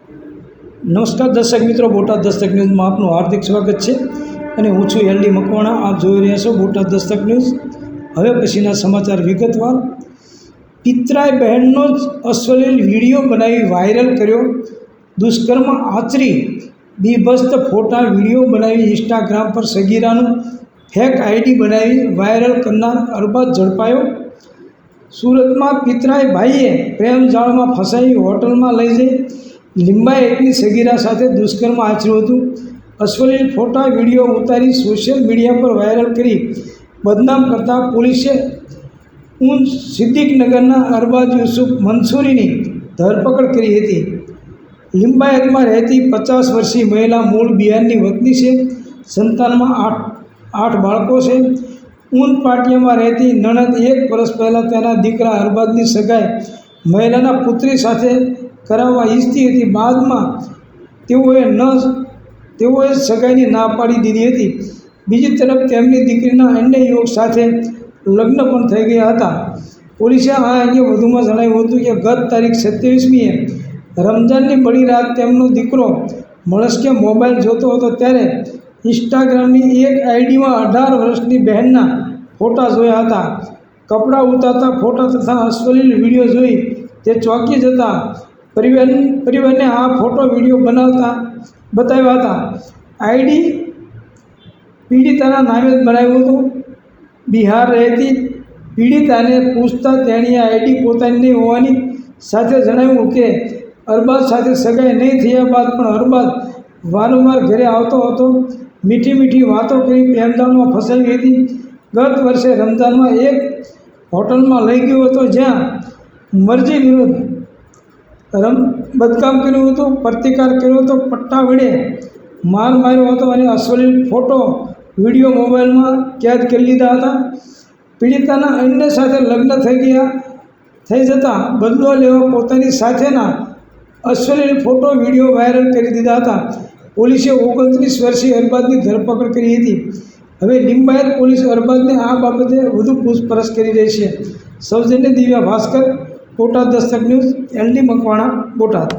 નમસ્કાર દર્શક મિત્રો, બોટાદ દસ્તક ન્યૂઝમાં આપનું હાર્દિક સ્વાગત છે અને હું છું એલડી મકવાણા. આપ જોઈ રહ્યા છો બોટાદ દસ્તક ન્યૂઝ. હવે પછીના સમાચાર વિગતવાર. પિતરાએ બહેનનો જ અશ્લીલ વિડીયો બનાવી વાયરલ કર્યો. દુષ્કર્મ આચરી બીભત્સ ફોટા વિડીયો બનાવી ઇન્સ્ટાગ્રામ પર સગીરાનું ફેક આઈડી બનાવી વાયરલ કરનાર અરબાઝ ઝડપાયો. સુરતમાં પિતરાએ ભાઈએ પ્રેમ જાળમાં ફસાઈ હોટલમાં લઈ જઈ લિંબાયતની સગીરા સાથે દુષ્કર્મ આચર્યું હતું. અશ્લીલ ફોટા વિડીયો ઉતારી સોશિયલ મીડિયા પર વાયરલ કરી બદનામ કરતા પોલીસે સિદ્દીકનગરના અરબાઝ યુસુફ મંસૂરીની ધરપકડ કરી હતી. લિંબાયતમાં રહેતી 50 વર્ષીય મહિલા મૂળ બિહારની વતની છે. સંતાનમાં 8 બાળકો છે. પાટિયામાં રહેતી નણંદ 1 વર્ષ પહેલાં તેના દીકરા અરબાઝની સગાઈ મહિલાના પુત્રી સાથે કરાવવા ઈચ્છતી હતી. બાદમાં તેઓએ સગાઈની ના પાડી દીધી હતી. બીજી તરફ તેમની દીકરીના અન્ય યુવક સાથે લગ્ન પણ થઈ ગયા હતા. પોલીસે આ અંગે વધુમાં જણાવ્યું હતું કે ગત તારીખ 27મીએ રમજાનની બડી રાત તેમનો દીકરો મળસ્કે મોબાઈલ જોતો હતો ત્યારે ઇન્સ્ટાગ્રામની એક આઈડીમાં 18 વર્ષની બહેનના ફોટા જોયા હતા. કપડાં ઉતારતા ફોટા તથા અશ્લીલ વિડીયો જોઈ તે ચોંકી જતા પરિવારને આ ફોટો વિડીયો બતાવ્યા હતા. આઈડી પીડિતાના નામે જ બનાવ્યું હતું. બિહાર રહેતી પીડિતાને પૂછતા તેણીએ આઈડી પોતાની નહીં હોવાની સાથે જણાવ્યું કે અરબાઝ સાથે સગાઈ નહીં થયા બાદ પણ અરબાઝ વારંવાર ઘરે આવતો હતો. મીઠી વાતો કરી પ્રેમજાળમાં ફસાવી હતી. ગત વર્ષે રમઝાનમાં એક હોટલમાં લઈ ગયો હતો જ્યાં મરજી વિરુદ્ધ બદકામ કર્યું હતું, પ્રતિકાર કર્યો હતો, પટ્ટા વડે માર્યો હતો અને અશ્લીલ ફોટો વિડીયો મોબાઈલમાં કેદ કરી લીધા હતા. પીડિતાના અન્ય સાથે લગ્ન થઈ જતાં બદલો લેવા પોતાની સાથેના અશ્લીલ ફોટો વિડીયો વાયરલ કરી દીધા હતા. પોલીસે 29 વર્ષીય અરબાઝની ધરપકડ કરી હતી. હવે લિંબાયત પોલીસ અરબાઝને આ બાબતે વધુ પૂછપરછ કરી રહી છે. સૌજન્ય દિવ્યા ભાસ્કર, બોટાદ દસ્તક ન્યૂઝ, એલડી મકવાણા, બોટાદ.